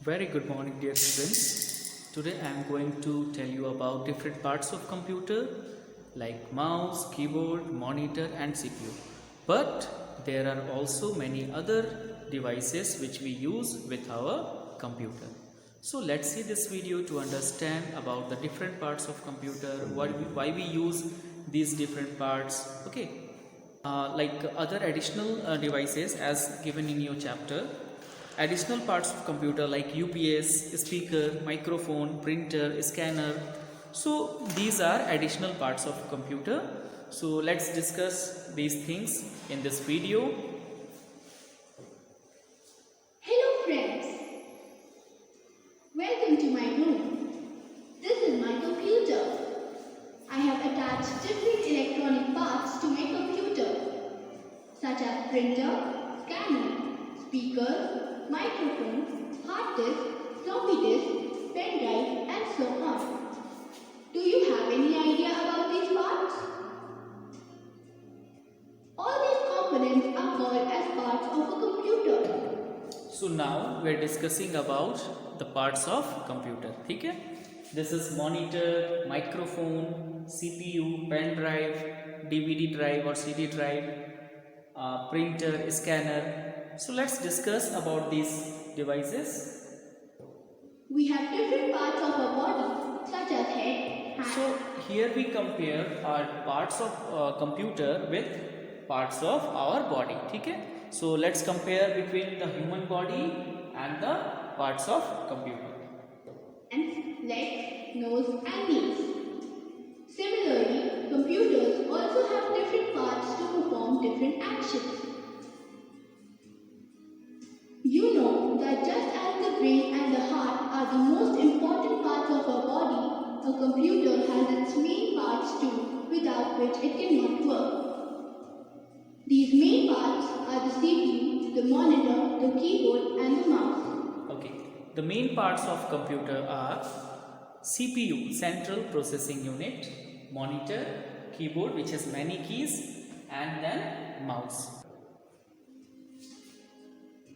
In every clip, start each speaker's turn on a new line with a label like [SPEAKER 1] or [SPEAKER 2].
[SPEAKER 1] Very good morning, dear students. Today I am going to tell you about different parts of computer like mouse, keyboard, monitor and CPU. But there are also many other devices which we use with our computer. So let's see this video to understand about the different parts of computer, why we use these different parts. Okay. Like other additional devices as given in your chapter. Additional parts of computer like UPS, speaker, microphone, printer, scanner. So these are additional parts of computer. So let's discuss these things in this video.
[SPEAKER 2] Hello friends, welcome to my room. This is my computer. I have attached different electronic parts to my computer such as printer, scanner, speaker, microphone, hard disk, floppy disk, pen drive and so on. Do you have any idea about these parts? All these components are called as parts of a computer.
[SPEAKER 1] So now we are discussing about the parts of computer. Okay? This is monitor, microphone, CPU, pen drive, DVD drive or CD drive, printer, scanner. So let's discuss about these devices.
[SPEAKER 2] We have different parts of our body such as head, hand.
[SPEAKER 1] So here we compare our parts of computer with parts of our body. Okay? So let's compare between the human body and the parts of computer.
[SPEAKER 2] And legs, nose and knees. Similarly, computers also have different parts to perform different actions. You know that just as the brain and the heart are the most important parts of our body, a computer has its main parts too, without which it cannot work. These main parts are the CPU, the monitor, the keyboard and the mouse.
[SPEAKER 1] Okay. The main parts of computer are CPU, Central Processing Unit, monitor, keyboard which has many keys and then mouse.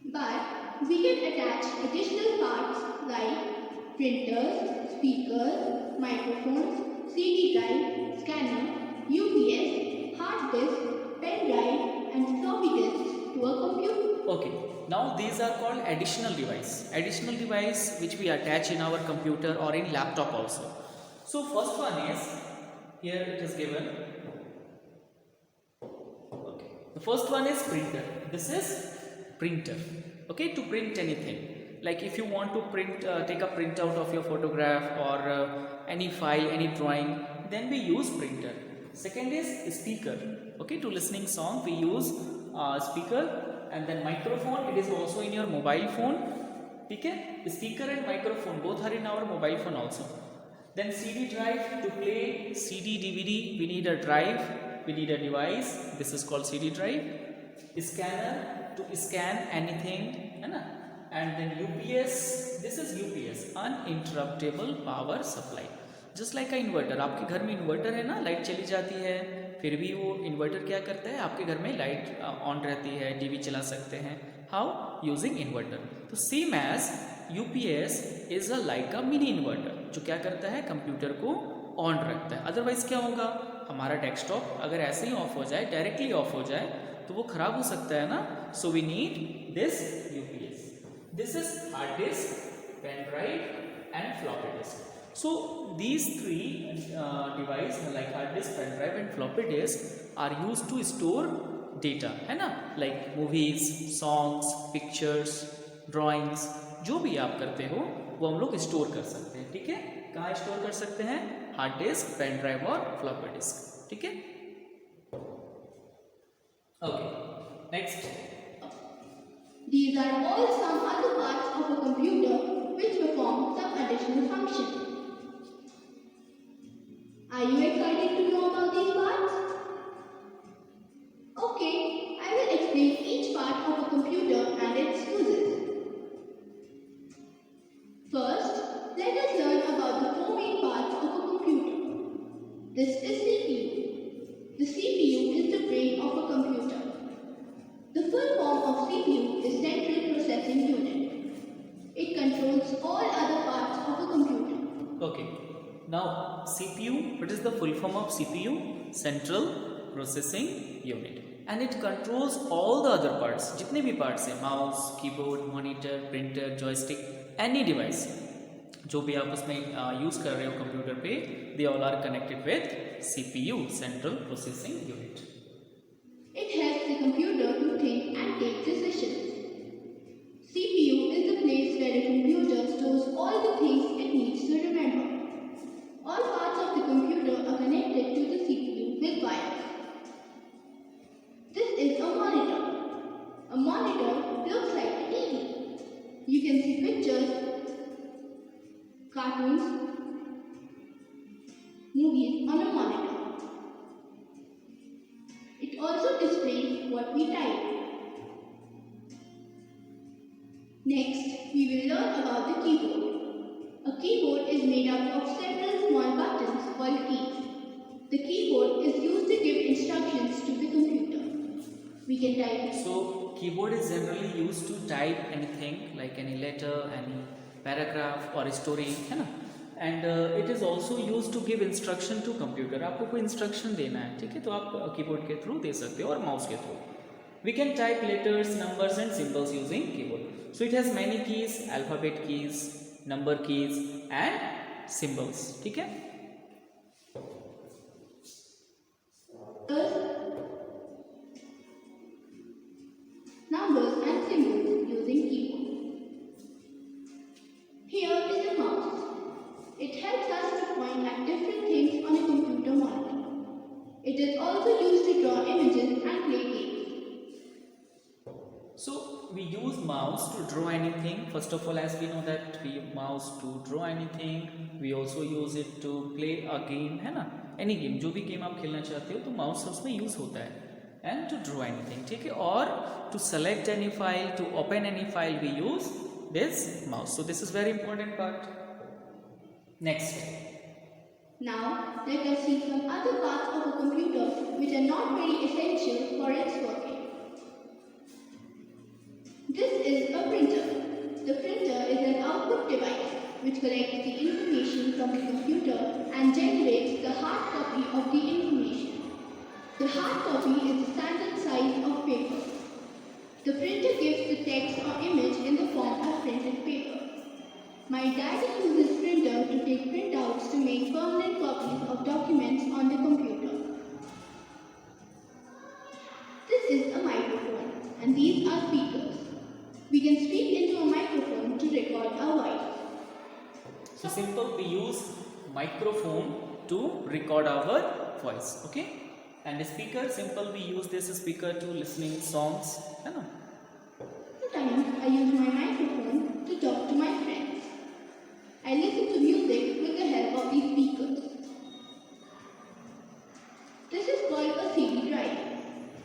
[SPEAKER 2] But we can attach additional parts like printers, speakers, microphones, CD drive, scanner, UPS, hard disk, pen drive and floppy disks to a computer.
[SPEAKER 1] Okay. Now these are called additional device. Additional device which we attach in our computer or in laptop also. So first one is, here it is given. Okay. The first one is printer. This is printer. Okay, to print anything. Like if you want to print, take a printout of your photograph or any file, any drawing, then we use printer. Second is speaker. Okay, to listening song we use speaker. And then microphone, it is also in your mobile phone. Okay, speaker and microphone both are in our mobile phone also. Then CD drive, to play CD, DVD, we need a drive, we need a device. This is called CD drive. Scanner, to scan anything, है ना? And then UPS, this is UPS, uninterruptible power supply. Just like a inverter, आपके घर में inverter है ना, light चली जाती है, फिर भी वो इन्वर्टर क्या करता है, आपके घर में लाइट ऑन रहती है, टीवी चला सकते हैं. हाउ? Using inverter. तो same as UPS is a like a mini inverter, जो क्या करता है, कंप्यूटर को ऑन रखता है. अदरवाइज क्या होगा, हमारा डेस्कटॉप अगर ऐसे ही ऑफ हो जाए, डायरेक्टली ऑफ हो जाए, तो वो खराब हो सकता है ना. So we need this UPS. This is hard disk, pen drive and floppy disk. So these three device like hard disk, pen drive and floppy disk are used to store data, है ना, like movies, songs, pictures, drawings, जो भी आप करते हो वो हम लोग स्टोर कर सकते हैं. ठीक है, कहाँ स्टोर कर सकते हैं, हार्ड डिस्क, पेन ड्राइव और फ्लॉपी डिस्क. ठीक है. Okay, next.
[SPEAKER 2] These are all some other parts of a computer which perform some additional function. Are you excited to know about these parts? Okay, I will explain each part of a computer and its uses. First, let us learn about the four main parts of a computer. This is CPU. The CPU is the brain of a computer. The full form of CPU is Central Processing Unit. It controls all other parts of a computer.
[SPEAKER 1] Okay. Now CPU, what is the full form of CPU? Central Processing Unit. And it controls all the other parts. जितने भी parts हैं, mouse, keyboard, monitor, printer, joystick, any device जो भी आप उसमें use कर रहे हो कंप्यूटर पे, they all are connected with CPU, Central Processing Unit.
[SPEAKER 2] It helps the computer to think and take decisions. CPU is the place where a computer stores all the things it needs to remember. All parts of the computer are connected to the CPU with wires. This is a monitor. A monitor looks like a TV. You can see pictures, cartoons, movies on a monitor. It also displays what we type. Next, we will learn about the keyboard. A keyboard is made up of several small buttons called keys. The keyboard is used to give instructions to the computer. We can type.
[SPEAKER 1] So keyboard is generally used to type anything like any letter, any paragraph or story, है ना? And it is also used to give instruction to computer. आपको कोई instruction देना है, ठीक है? तो आप keyboard के through दे सकते हो और mouse के through. We can type letters, numbers and symbols using keyboard. So it has many keys, alphabet keys, number keys and symbols, ठीक है?
[SPEAKER 2] Numbers and symbols using keyboard. Here is a mouse. It helps us to point at different things on a computer monitor. It is also used to draw images and play games.
[SPEAKER 1] So we use mouse to draw anything. First of all, as we know that we use mouse to draw anything. We also use it to play a game, है ना? Any game, जो भी game आप खेलना चाहते हो तो mouse उसमें use होता है. And to draw anything, ठीक है? और to select any file, to open any file, we use this mouse. So this is very important part. Next.
[SPEAKER 2] Now, let us see some other parts of a computer which are not very essential for its working. This is a printer. The printer is an output device which collects the information from the computer and generates the hard copy of the information. The hard copy is the standard size of paper. The printer gives the text or image in the form of printed paper. My daddy uses printer to take printouts to make permanent copies of documents on the computer. This is a microphone and these are speakers. We can speak into a microphone to record our voice.
[SPEAKER 1] So simple, we use microphone to record our voice, okay? And the speaker, simple, we use this speaker to listening songs, है ना?
[SPEAKER 2] Sometimes I use my microphone to talk to my friends. I listen to music with the help of these speakers. This is called a CD drive.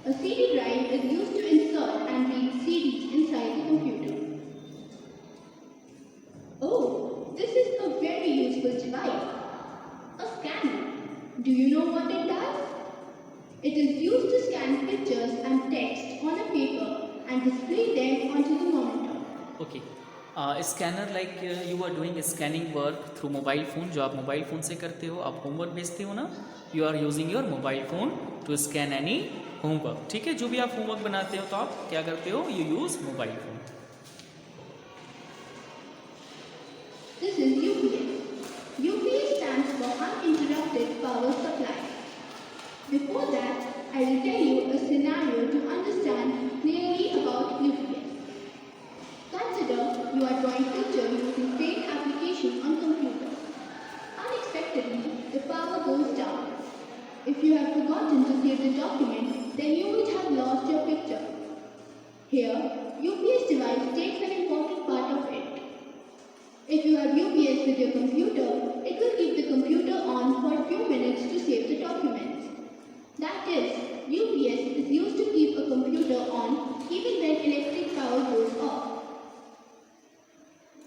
[SPEAKER 2] A CD drive is used to insert and read CDs inside the computer. Oh, this is a very useful device. A scanner. Do you know what it does? It is used to scan pictures and text on a paper and display them onto the monitor.
[SPEAKER 1] Okay. Scanner like you are doing scanning work through mobile phone. जो आप mobile phone से करते हो, आप homework भेजते हो ना, you are using your mobile phone to scan any homework. ठीक है, जो भी आप होमवर्क बनाते हो तो आप क्या करते हो? You use mobile phone.
[SPEAKER 2] This is UPS. UPS stands for uninterrupted power supply. Before that, I will tell you a scenario to understand clearly about UPS. Consider you are drawing pictures using paint application on computer. Unexpectedly, the power goes down. If you have forgotten to save the document, then you would have lost your picture. Here, UPS device takes an important part of it. If you have UPS with your computer, it will keep the computer on for a few minutes to save the documents. That is, UPS is used to keep a computer on even when electric power goes off.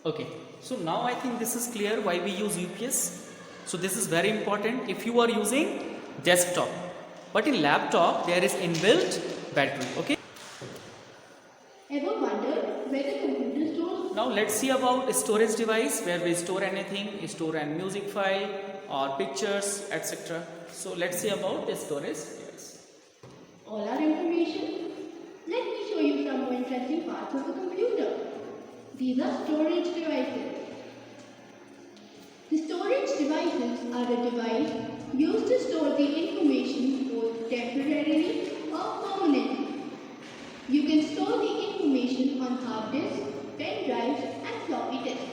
[SPEAKER 1] Okay, so now I think this is clear why we use UPS. So this is very important if you are using desktop, but in laptop there is inbuilt battery. Okay.
[SPEAKER 2] Ever wondered where the computer stores?
[SPEAKER 1] Now let's see about storage device where we store anything, store a music file or pictures, etc. So let's see about the storage device.
[SPEAKER 2] All our information? Let me show you some more interesting parts of a computer. These are storage devices. The storage devices are a device used to store the information both temporarily or permanently. You can store the information on hard disks, pen drives and floppy disks.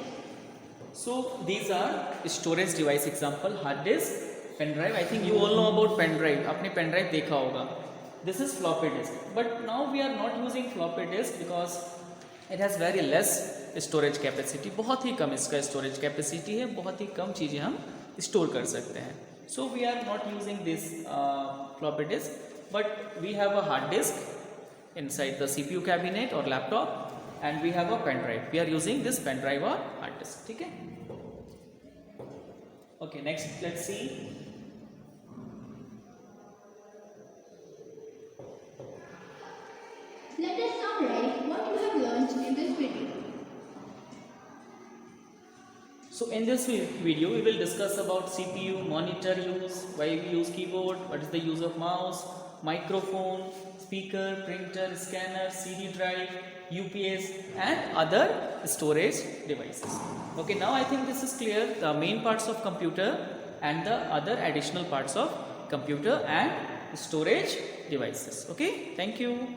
[SPEAKER 1] So these are storage device example, hard disk, pen drive. I think you all know about pen drive. आपने pen drive देखा होगा. This is floppy disk. But now we are not using floppy disk because it has very less storage capacity. बहुत ही कम इसका storage capacity है. बहुत ही कम चीज़ें हम store कर सकते हैं. So we are not using this floppy disk, but we have a hard disk inside the CPU cabinet or laptop, and we have a pen drive. We are using this pen drive or hard disk. ठीक है? Okay, next let's see.
[SPEAKER 2] Let us summarize what you have learned in this video.
[SPEAKER 1] So in this video we will discuss about CPU, monitor use, why we use keyboard, what is the use of mouse, microphone, speaker, printer, scanner, CD drive, UPS and other storage devices. Okay, now I think this is clear, the main parts of computer and the other additional parts of computer and storage devices. Okay, thank you.